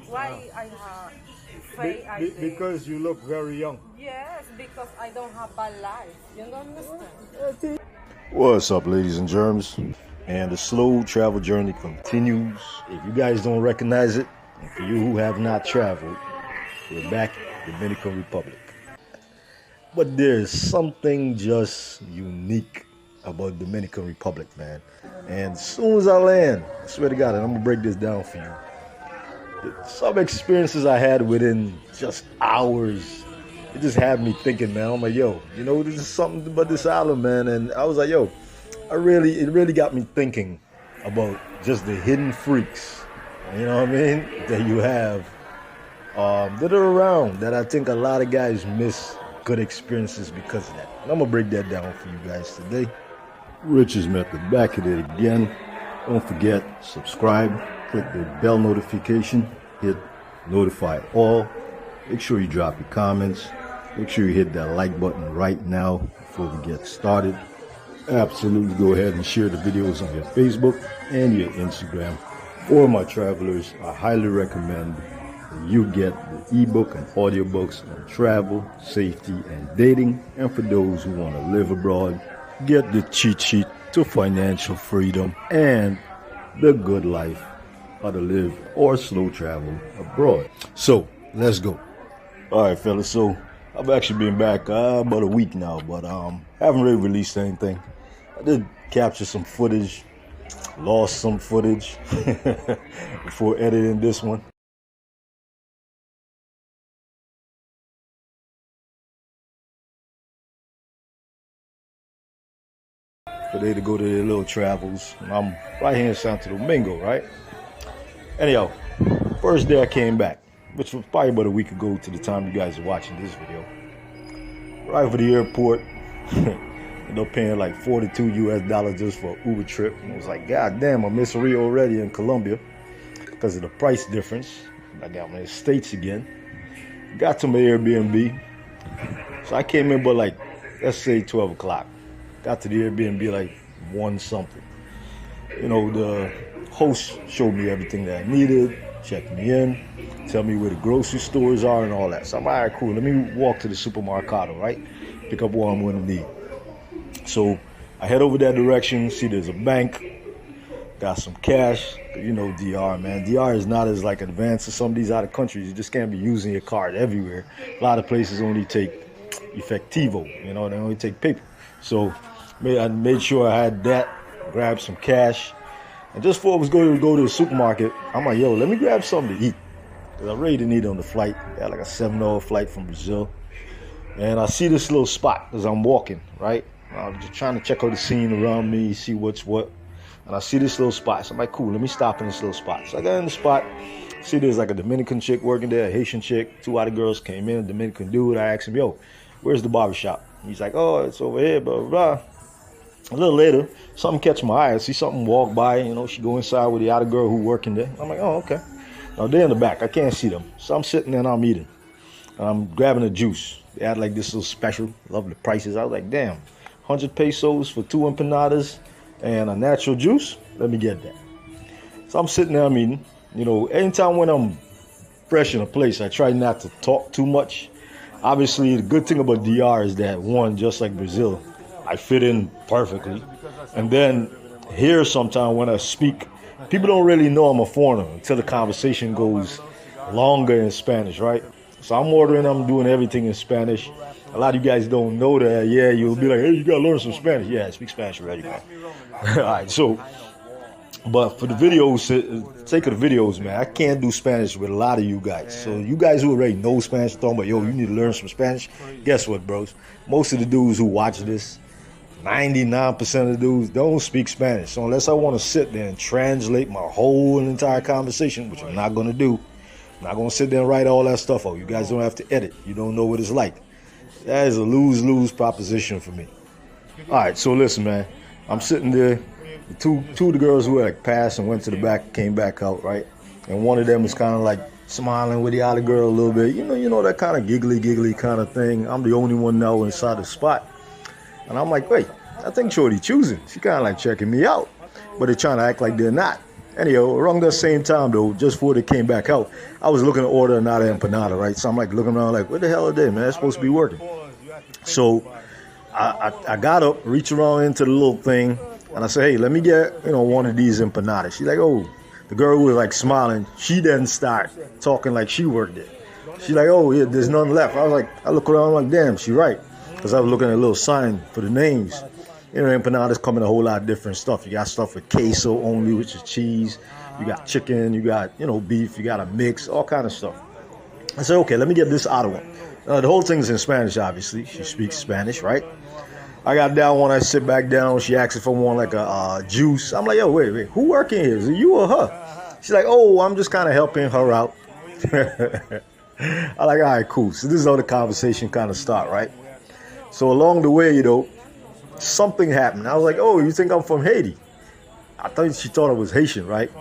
Why I have fake ID? Because you look very young. Yes, because I don't have bad life. You don't understand? What's up, ladies and germs? And the slow travel journey continues. If you guys don't recognize it, and for you who have not traveled, we're back in Dominican Republic. But there's something just unique about Dominican Republic, man. And as soon as I land, I swear to God, and I'm gonna break this down for you. Some experiences I had within just hours, it just had me thinking, man. I'm like, yo, you know, this is something about this island, man. And I was like, yo, it really got me thinking about just the hidden freaks, you know what I mean, that you have that are around, that I think a lot of guys miss good experiences because of that. And I'm gonna break that down for you guys today. RichesMethod back at it again. Don't forget, subscribe, click the bell notification, hit notify all. Make sure you drop your comments. Make sure you hit that like button right now before we get started. Absolutely go ahead and share the videos on your Facebook and your Instagram. For my travelers, I highly recommend that you get the ebook and audiobooks on travel, safety, and dating. And for those who want to live abroad, get the cheat sheet to financial freedom and the good life, how to live or slow travel abroad. So let's go. All right, fellas. So I've actually been back about a week now, but haven't really released anything. I did capture some footage, lost some footage before editing this one. For they to go to their little travels. And I'm right here in Santo Domingo, right? Anyhow, first day I came back, which was probably about a week ago to the time you guys are watching this video. Arrived at the airport, ended up paying like $42 US just for an Uber trip. And I was like, God damn, I miss Rio already in Colombia because of the price difference. I got my estates again. Got to my Airbnb. So I came in by like, let's say 12 o'clock. Got to the Airbnb like 1 something. You know, the host showed me everything that I needed, checked me in, tell me where the grocery stores are and all that. So I'm like, all right, cool. Let me walk to the supermercado, right? Pick up what I'm going to need. So I head over that direction, see there's a bank, got some cash. You know DR, man. DR is not as like advanced as some of these other countries. You just can't be using your card everywhere. A lot of places only take efectivo, you know, they only take paper. So I made sure I had that, grabbed some cash. And just before I was going to go to the supermarket, I'm like, yo, let me grab something to eat. Because I really didn't eat on the flight. I had like a 7-hour flight from Brazil. And I see this little spot as I'm walking, right? I'm just trying to check out the scene around me, see what's what. And I see this little spot. So I'm like, cool, let me stop in this little spot. So I got in the spot. See there's like a Dominican chick working there, a Haitian chick. 2 other girls came in, a Dominican dude. I asked him, yo, where's the barbershop? He's like, oh, it's over here, blah, blah, blah. A little later, something catch my eye. I see something walk by, you know, she go inside with the other girl who working there. I'm like, oh, okay. Now they're in the back. I can't see them. So I'm sitting there and I'm eating. I'm grabbing a juice. They had like this little special. Love the prices. I was like, damn, 100 pesos for 2 empanadas and a natural juice. Let me get that. So I'm sitting there, I'm eating. You know, anytime when I'm fresh in a place, I try not to talk too much. Obviously, the good thing about DR is that, one, just like Brazil, I fit in perfectly. And then here sometime when I speak, people don't really know I'm a foreigner until the conversation goes longer in Spanish, right? So I'm ordering, I'm doing everything in Spanish. A lot of you guys don't know that. Yeah, you'll be like, hey, you gotta learn some Spanish. Yeah, I speak Spanish already, man. All right, so, but for the videos, sake of the videos, man, I can't do Spanish with a lot of you guys. So you guys who already know Spanish, talking about, yo, you need to learn some Spanish. Guess what, bros? Most of the dudes who watch this, 99% of the dudes don't speak Spanish. So unless I want to sit there and translate my whole entire conversation, which I'm not going to do, I'm not going to sit there and write all that stuff out. You guys don't have to edit. You don't know what it's like. That is a lose-lose proposition for me. All right, so listen, man. I'm sitting there. Two of the girls who had like passed and went to the back came back out, right? And one of them was kind of like smiling with the other girl a little bit. You know that kind of giggly kind of thing. I'm the only one now inside the spot. And I'm like, wait, I think Shorty choosing. She kind of like checking me out. But they're trying to act like they're not. Anyhow, around that same time though, just before they came back out, I was looking to order another empanada, right? So I'm like looking around like, what the hell are they, man? It's supposed to be working. So I got up, reached around into the little thing, and I said, hey, let me get, one of these empanadas. She's like, oh, the girl was like smiling. She didn't start talking like she worked it. She's like, oh, yeah, there's none left. I look around like, damn, she right. Because I was looking at a little sign for the names. Empanadas come in a whole lot of different stuff. You got stuff with queso only, which is cheese. You got chicken, you got, beef, you got a mix, all kind of stuff. I said, okay, let me get this other one. The whole thing's in Spanish, obviously. She speaks Spanish, right? I got down when I sit back down. She asked if I want like a juice. I'm like, yo, wait, who working here? Is it you or her? She's like, oh, I'm just kind of helping her out. I'm like, all right, cool. So this is how the conversation kind of start, right? So along the way, something happened. I was like, oh, you think I'm from Haiti? I thought she thought I was Haitian, right?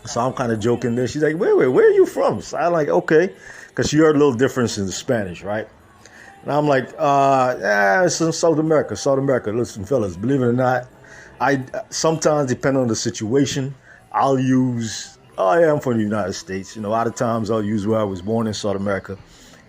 So I'm kind of joking there. She's like, wait, where are you from? So I'm like, okay. Because she heard a little difference in the Spanish, right? And I'm like, it's in South America. Listen, fellas, believe it or not, I sometimes, depending on the situation, I'll use, I am from the United States. A lot of times I'll use where I was born in South America.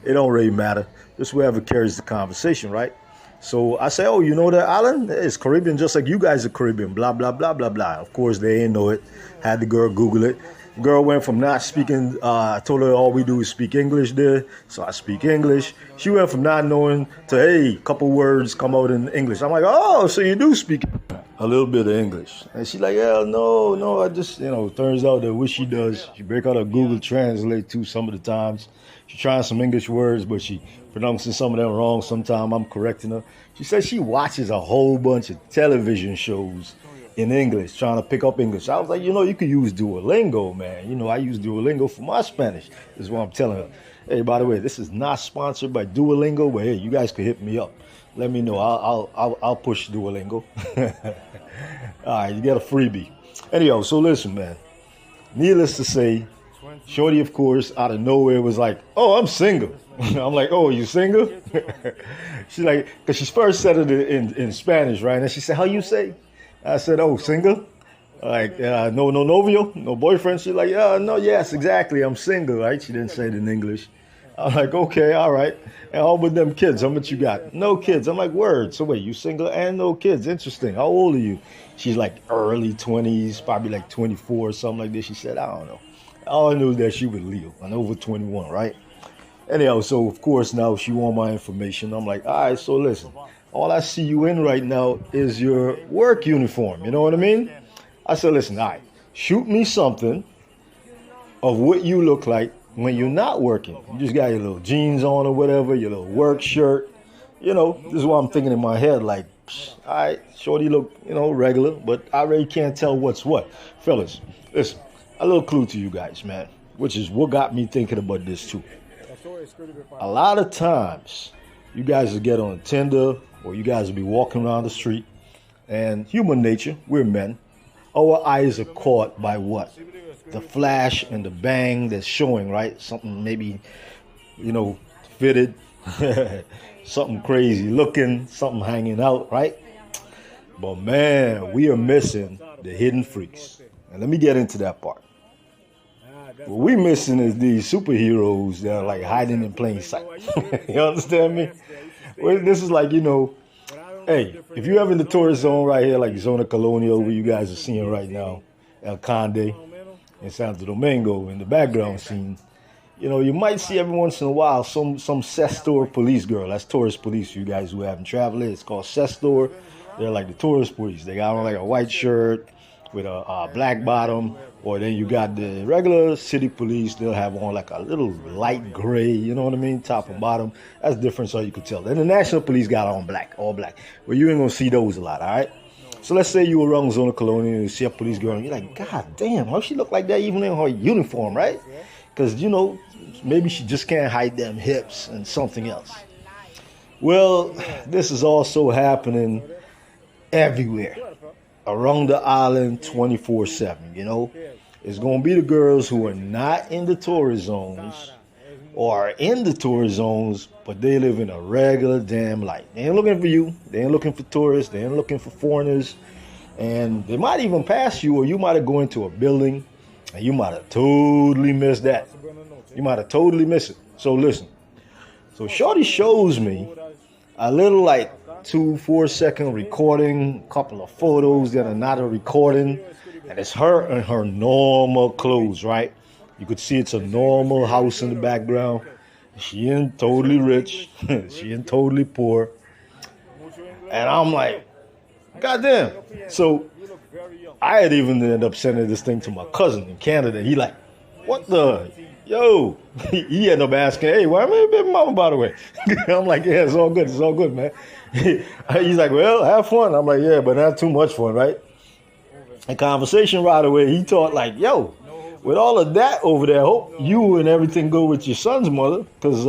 It don't really matter. Just wherever carries the conversation, right? So I say, oh, you know that island? It's Caribbean, just like you guys are Caribbean, blah, blah, blah, blah, blah. Of course, they ain't know it. Had the girl Google it. The girl went from not speaking, I told her all we do is speak English there, so I speak English. She went from not knowing to, hey, a couple words come out in English. I'm like, oh, so you do speak a little bit of English. And she's like, yeah, no, I just, turns out that what she does, she break out her Google Translate too some of the times. She's trying some English words, but she pronouncing some of them wrong. Sometimes I'm correcting her. She says she watches a whole bunch of television shows in English, trying to pick up English. I was like, you could use Duolingo, man. I use Duolingo for my Spanish. This is what I'm telling her. Hey, by the way, this is not sponsored by Duolingo, but hey, you guys could hit me up. Let me know. I'll push Duolingo. All right, you get a freebie. Anyhow, so listen, man. Needless to say, Shorty, of course, out of nowhere was like, oh, I'm single. I'm like, oh, you single? She's like, because she first said it in Spanish, right? And she said, how you say? I said, oh, single? Like, no novio? No boyfriend? She's like, no, yes, exactly. I'm single, right? She didn't say it in English. I'm like, okay, all right. And how about them kids? How much you got? No kids. I'm like, word. So wait, you single and no kids? Interesting. How old are you? She's like early 20s, probably like 24 or something like this. She said, I don't know. All I knew is that she was Leo and over 21, right? Anyhow, so of course now she want my information. I'm like, all right, so listen. All I see you in right now is your work uniform. You know what I mean? I said, listen, all right, shoot me something of what you look like when you're not working. You just got your little jeans on or whatever, your little work shirt. This is what I'm thinking in my head. Like, all right, shorty look, regular, but I really can't tell what's what. Fellas, listen, a little clue to you guys, man, which is what got me thinking about this too. A lot of times, you guys will get on Tinder or you guys will be walking around the street, and human nature, we're men, our eyes are caught by what? The flash and the bang that's showing, right? Something maybe, fitted, something crazy looking, something hanging out, right? But man, we are missing the hidden freaks. And let me get into that part. What we missing is these superheroes that are like hiding in plain sight. You understand me? Well, this is like, hey, if you ever in the tourist zone right here, like Zona Colonial, where you guys are seeing right now, El Conde, and Santo Domingo in the background scene, you might see every once in a while some Sestor police girl. That's tourist police for you guys who haven't traveled it. It's called Sestor. They're like the tourist police. They got on like a white shirt with a black bottom, or then you got the regular city police. They'll have on like a little light gray, you know what I mean, top and bottom. That's different, so you could tell. Then the national police got on black, all black. Well, you ain't gonna see those a lot, all right? So let's say you were around Zona Colonial and you see a police girl and you're like, God damn, how she look like that even in her uniform, right? Because, maybe she just can't hide them hips and something else. Well, this is also happening everywhere around the island 24/7, It's going to be the girls who are not in the tourist zones or are in the tourist zones, but they live in a regular damn life. They ain't looking for you. They ain't looking for tourists. They ain't looking for foreigners. And they might even pass you, or you might have gone into a building and you might have totally missed that. You might have totally missed it. So listen. So Shorty shows me a little like 2-4 second recording, couple of photos, then another recording, and it's her in her normal clothes, right? You could see it's a normal house in the background. She ain't totally rich. She ain't totally poor. And I'm like, goddamn. So I had even ended up sending this thing to my cousin in Canada. He like, what the? Yo. He ended up asking, hey, why am I a baby mama, by the way? I'm like, yeah, it's all good. It's all good, man. He's like, well, have fun. I'm like, yeah, but not too much fun, right? And conversation right away, he thought like, yo, with all of that over there, hope you and everything go with your son's mother, because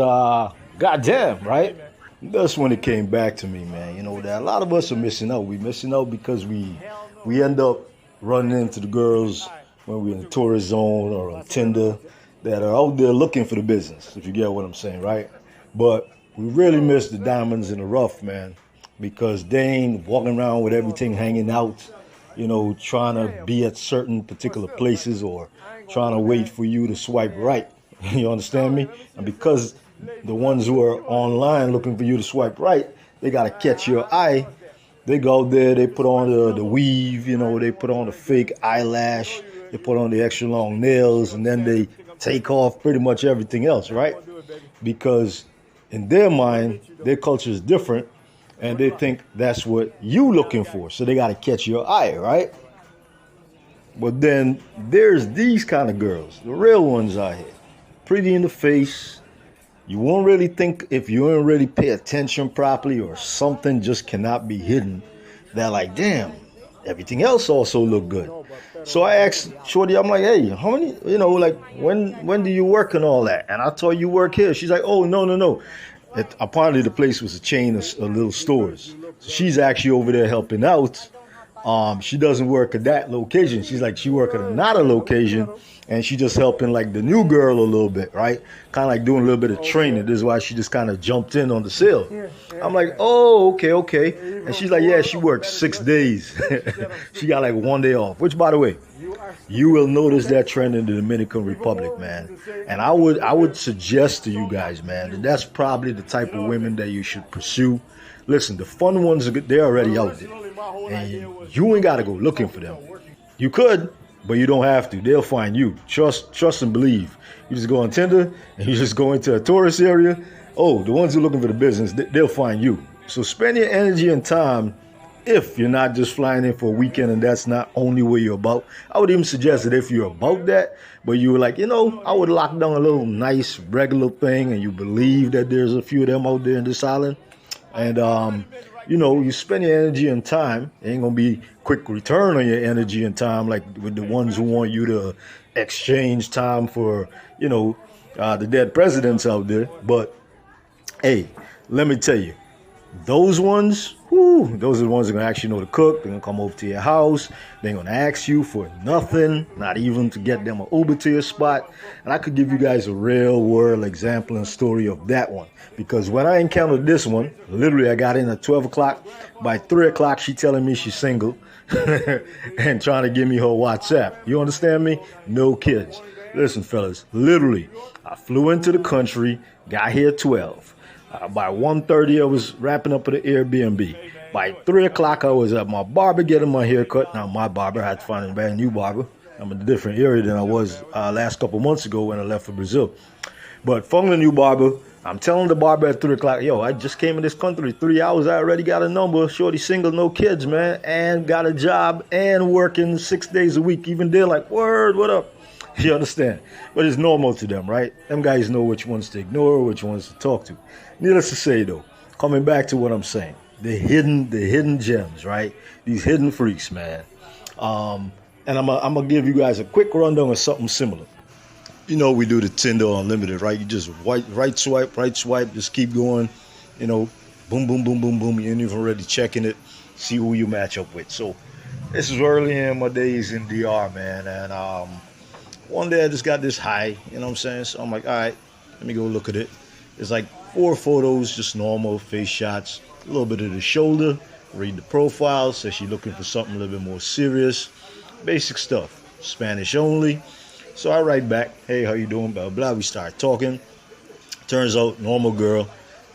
goddamn, right? That's when it came back to me, man. You know, that a lot of us are missing out. We're missing out because we end up running into the girls when we're in the tourist zone or on Tinder that are out there looking for the business, if you get what I'm saying, right? But we really miss the diamonds in the rough, man, because they ain't walking around with everything hanging out, you know, trying to be at certain particular places or trying to wait for you to swipe right. You understand me? And because the ones who are online looking for you to swipe right, they got to catch your eye. They go out there, they put on the weave, you know, they put on the fake eyelash, they put on the extra long nails, and then they take off pretty much everything else, right? Because in their mind, their culture is different, and they think that's what you looking for. So they got to catch your eye, right? But then there's these kind of girls, the real ones out here, pretty in the face. You won't really think if you don't really pay attention properly, or something just cannot be hidden. They're like, damn, everything else also look good. So I asked Shorty, I'm like, hey, how many, you know, like when do you work and all that? And I told you work here. She's like, oh, no. Apparently the place was a chain of little stores. So she's actually over there helping out. She doesn't work at that location. She's like, she work at another location, and she just helping like the new girl a little bit, right? Kind of like doing a little bit of training. This is why she just kind of jumped in on the sale. I'm like, oh, okay. And she's like, yeah, she works 6 days. She got like 1 day off, which, by the way, you will notice that trend in the Dominican Republic, man. And I would suggest to you guys, man, that that's probably the type of women that you should pursue. Listen, the fun ones, they're already out there. And you ain't got to go looking for them. You could, but you don't have to. They'll find you. Trust and believe. You just go on Tinder and you just go into a tourist area. Oh, the ones who are looking for the business, they'll find you. So spend your energy and time, if you're not just flying in for a weekend and that's not only what you're about. I would even suggest that if you're about that, but you were like, you know, I would lock down a little nice regular thing, and you believe that there's a few of them out there in this island. And, you know, you spend your energy and time. It ain't going to be quick return on your energy and time like with the ones who want you to exchange time for, you know, the dead presidents out there. But, hey, let me tell you, those ones, those are the ones that are going to actually know to cook. They're going to come over to your house. They're going to ask you for nothing, not even to get them an Uber to your spot. And I could give you guys a real world example and story of that one. Because when I encountered this one, literally I got in at 12 o'clock. By 3 o'clock, she telling me she's single and trying to give me her WhatsApp. You understand me? No kids. Listen, fellas, literally, I flew into the country, got here at 12. By 1:30, I was wrapping up at the Airbnb. By 3 o'clock, I was at my barber getting my hair cut. Now, my barber, I had to find a brand new barber. I'm in a different area than I was last couple months ago when I left for Brazil. But found a new barber. I'm telling the barber at 3 o'clock, yo, I just came in this country 3 hours. I already got a number. Shorty single, no kids, man. And got a job and working 6 days a week. Even they're like, word, what up? You understand? But it's normal to them, right? Them guys know which ones to ignore, which ones to talk to. Needless to say, though, coming back to what I'm saying, the hidden gems, right? These hidden freaks, man. And I'm gonna give you guys a quick rundown of something similar. You know, we do the Tinder Unlimited, right? You just right swipe, just keep going. You know, boom, boom, boom, boom, boom. You ain't even already checking it, see who you match up with. So this is early in my days in DR, man. And one day I just got this high, you know what I'm saying? So I'm like, all right, let me go look at it. It's like 4 photos, just normal face shots, a little bit of the shoulder, Read the profile, says she's looking for something a little bit more serious. Basic stuff, Spanish only. So I write back, hey, how you doing, blah, blah. We start talking. Turns out, normal girl.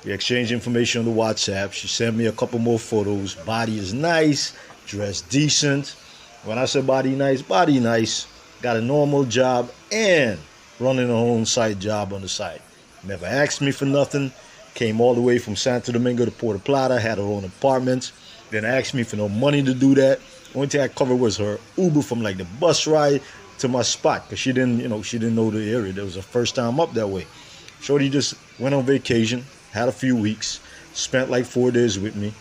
We exchange information on the WhatsApp. She sent me a couple more photos. Body is nice, dressed decent. When I said body nice, got a normal job and running her own side job on the side. Never asked me for nothing. Came all the way from Santo Domingo to Puerto Plata, had her own apartment. Didn't ask me for no money to do that. Only thing I covered was her Uber from like the bus ride to my spot, because she didn't know the area. That was her first time up that way. Shorty just went on vacation, had a few weeks, spent like 4 days with me,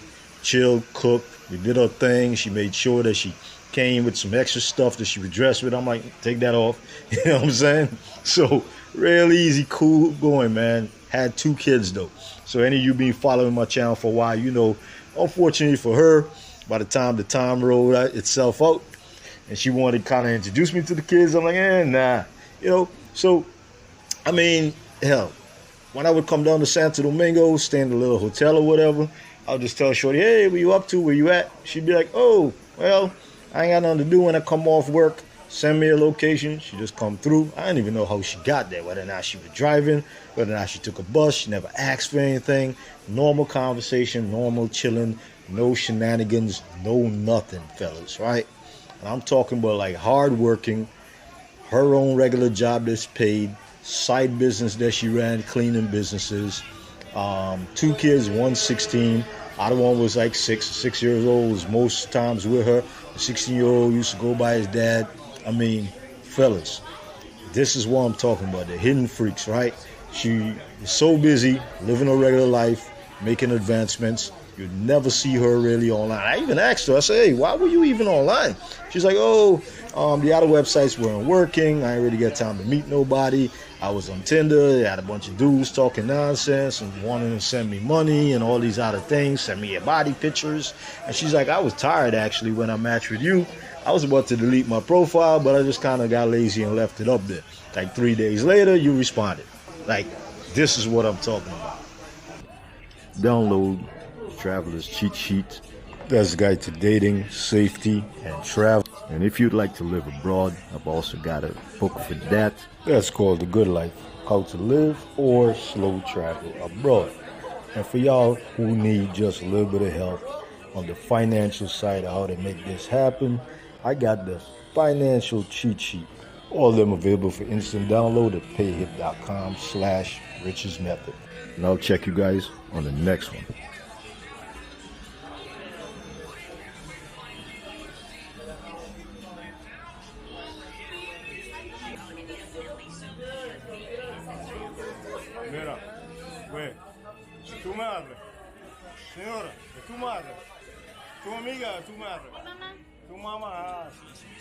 chilled, cooked, we did her thing. She made sure that she came with some extra stuff that she would dress with. I'm like, take that off. You know what I'm saying? So real easy, cool going, man. Had 2 kids though. So any of you been following my channel for a while, you know, unfortunately for her, by the time the time rolled itself out and she wanted to kind of introduce me to the kids, I'm like, nah. You know, so, I mean, hell, when I would come down to Santo Domingo, stay in a little hotel or whatever, I'll just tell Shorty, hey, where you up to? Where you at? She'd be like, oh, well, I ain't got nothing to do when I come off work. Send me a location. She just come through. I didn't even know how she got there, whether or not she was driving, whether or not she took a bus. She never asked for anything. Normal conversation, normal chilling, no shenanigans, no nothing, fellas, right? And I'm talking about like hard working, her own regular job that's paid, side business that she ran, cleaning businesses. 2 kids, one 16. Other one was like 6 years old, was most times with her. The 16-year-old used to go by his dad. I mean, fellas, this is what I'm talking about, the hidden freaks, right? She is so busy living her regular life, making advancements. You'd never see her really online. I even asked her, I said, hey, why were you even online? She's like, oh, the other websites weren't working. I ain't really got time to meet nobody. I was on Tinder. They had a bunch of dudes talking nonsense and wanting to send me money and all these other things, send me your body pictures. And she's like, I was tired actually when I matched with you. I was about to delete my profile, but I just kind of got lazy and left it up there. Like 3 days later, you responded. Like, this is what I'm talking about. Download Traveler's Cheat Sheet. That's a guide to dating, safety, and travel. And if you'd like to live abroad, I've also got a book for that. That's called The Good Life, How to Live or Slow Travel Abroad. And for y'all who need just a little bit of help on the financial side of how to make this happen, I got the financial cheat sheet. All of them available for instant download at payhip.com/RichesMethod. And I'll check you guys on the next one. Mira, güey, tu madre, señora, es tu madre, tu amiga es tu madre, tu mamá.